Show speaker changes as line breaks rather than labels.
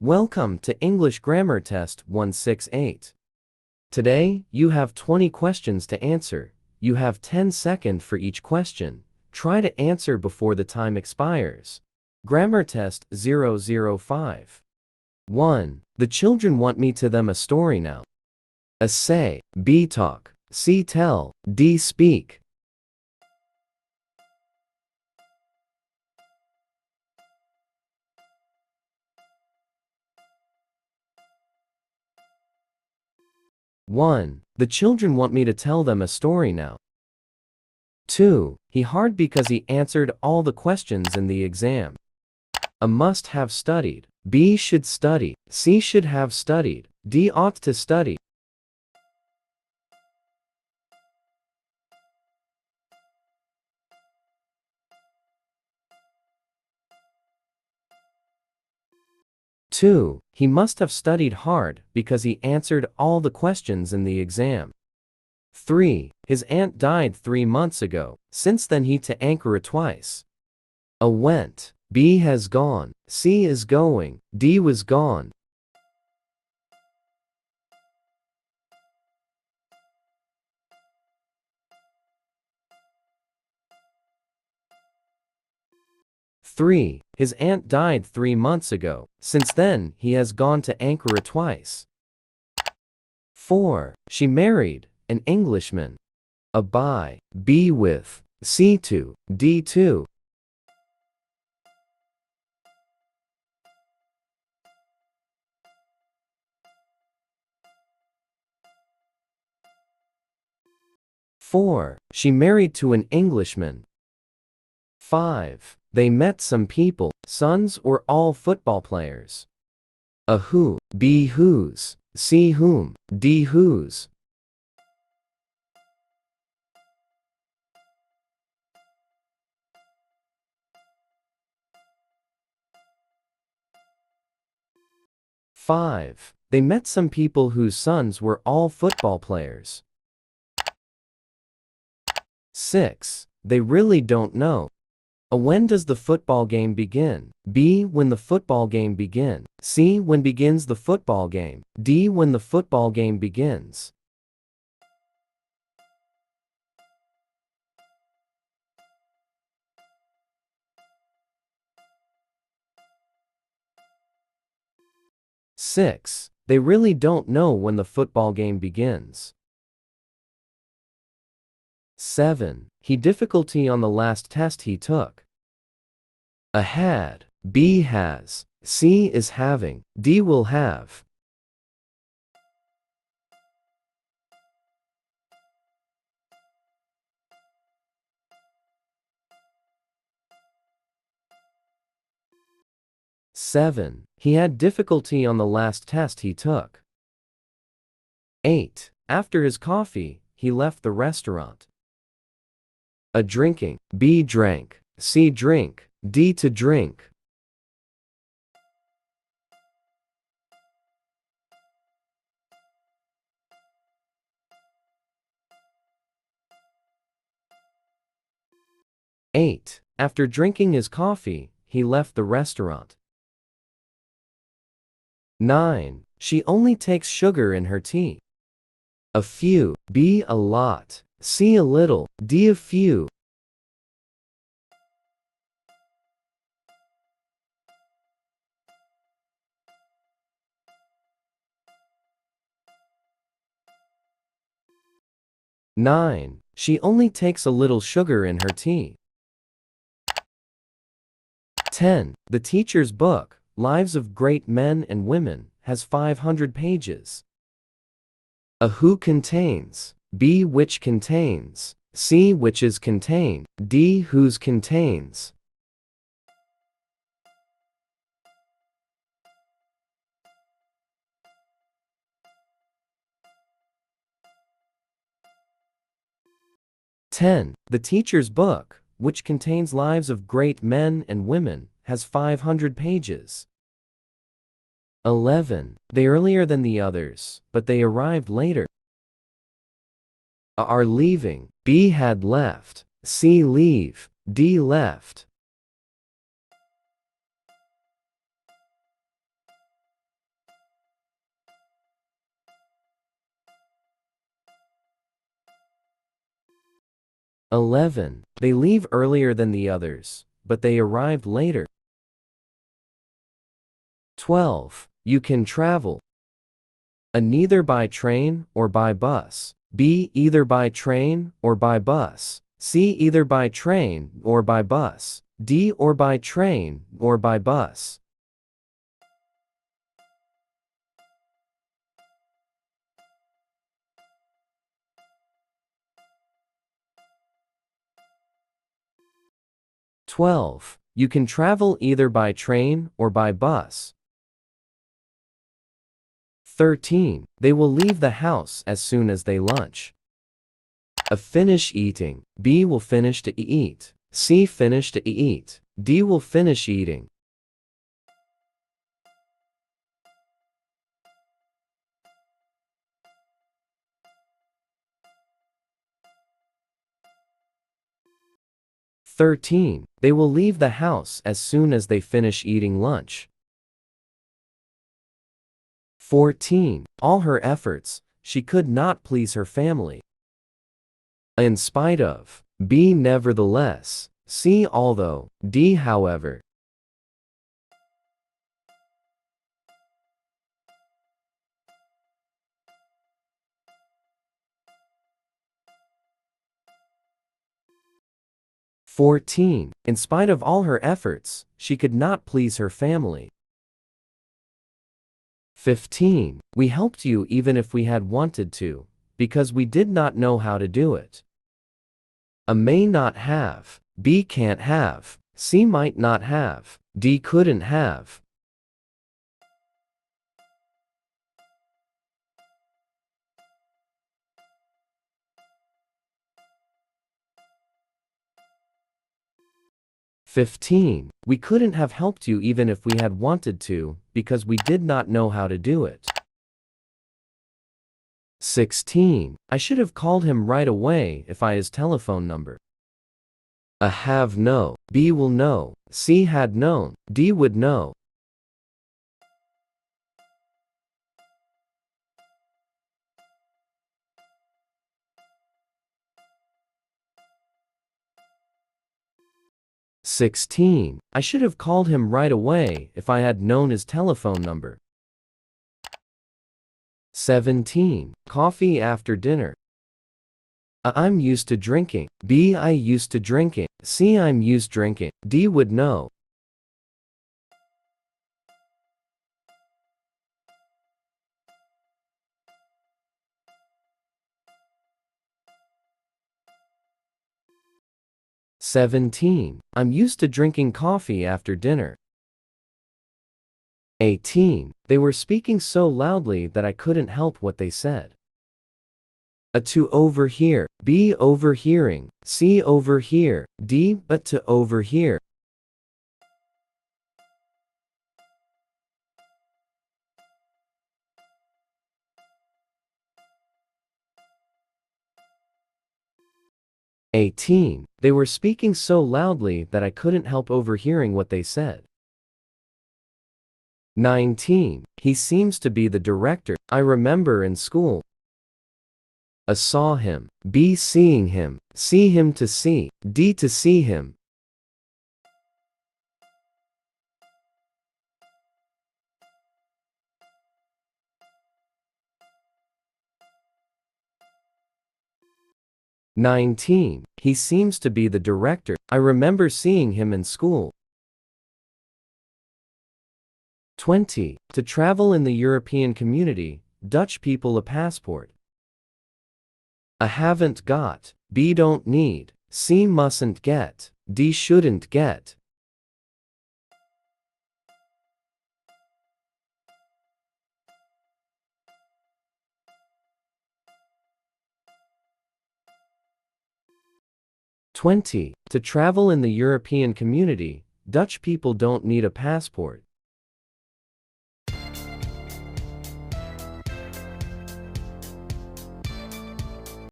Welcome to English Grammar Test 168. Today, you have 20 questions to answer. You have 10 seconds for each question. Try to answer before the time expires. Grammar Test 005. 1. The children want me to them a story now. A say, B talk, C tell, D speak. 1. The children want me to tell them a story now. 2. He hard because he answered all the questions in the exam. A must have studied, B should study, C should have studied, D ought to study. 2. He must have studied hard because he answered all the questions in the exam. 3. His aunt died 3 months ago. Since then he to Ankara twice. A went, B has gone, C is going, D was gone. 3. His aunt died 3 months ago. Since then, he has gone to Ankara twice. 4. She married an Englishman. A by, B with, C to, D to. 4. She married to an Englishman. 5. They met some people, sons or all football players. A who, B whose, C whom, D whose. 5. They met some people whose sons were all football players. 6. They really don't know. A when does the football game begin? B when the football game begin. C when begins the football game. D when the football game begins. 6. They really don't know when the football game begins. 7. He difficulty on the last test he took. A had, B has, C is having, D will have. 7. He had difficulty on the last test he took. 8. After his coffee, he left the restaurant. A drinking, B drank, C drink, D to drink. 8. After drinking his coffee, he left the restaurant. 9. She only takes sugar in her tea. A few, B a lot, C a little, D a few. 9. She only takes a little sugar in her tea. 10. The teacher's book, Lives of Great Men and Women, has 500 pages. A who contains, B which contains, C which is contain, D whose contains. 10. The teacher's book, which contains lives of great men and women, has 500 pages. 11. They earlier than the others, but they arrived later. A are leaving, B had left, C leave, D left. 11. They leave earlier than the others, but they arrived later. 12. You can travel. A. Neither by train or by bus. B. Either by train or by bus. C. Either by train or by bus. D. Or by train or by bus. "12. You can travel either by train or by bus. 13. They will leave the house as soon as they lunch. A. Finish eating. B. Will finish to eat. C. Finish to eat. D. Will finish eating. "13. They will leave the house as soon as they finish eating lunch. 14. All her efforts, she could not please her family. A. In spite of. B. Nevertheless. C. Although. D. However. "14. In spite of all her efforts, she could not please her family. 15. We helped you even if we had wanted to, because we did not know how to do it. A. May not have. B. Can't have. C. Might not have. D. Couldn't have. "15. We couldn't have helped you even if we had wanted to, because we did not know how to do it. 16. I should have called him right away if I his telephone number. A. Have no. B. Will know. C. Had known. D. Would know. "16. I should have called him right away if I had known his telephone number. 17. Coffee after dinner. A. I'm used to drinking. B. I used to drinking. C. I'm used drinking. D. Would know. "17. I'm used to drinking coffee after dinner. 18. They were speaking so loudly that I couldn't help what they said. A. To overhear. B. Overhearing. C. Overhear. D. But to overhear. "18. They were speaking so loudly that I couldn't help overhearing what they said. 19. He seems to be the director. I remember in school. A. Saw him. B. Seeing him. C. Him to see. D. To see him. "19. He seems to be the director. I remember seeing him in school. 20. To travel in the European community, Dutch people a passport. A. Haven't got. B. Don't need. C. Mustn't get. D. Shouldn't get. "20. To travel in the European community, Dutch people don't need a passport.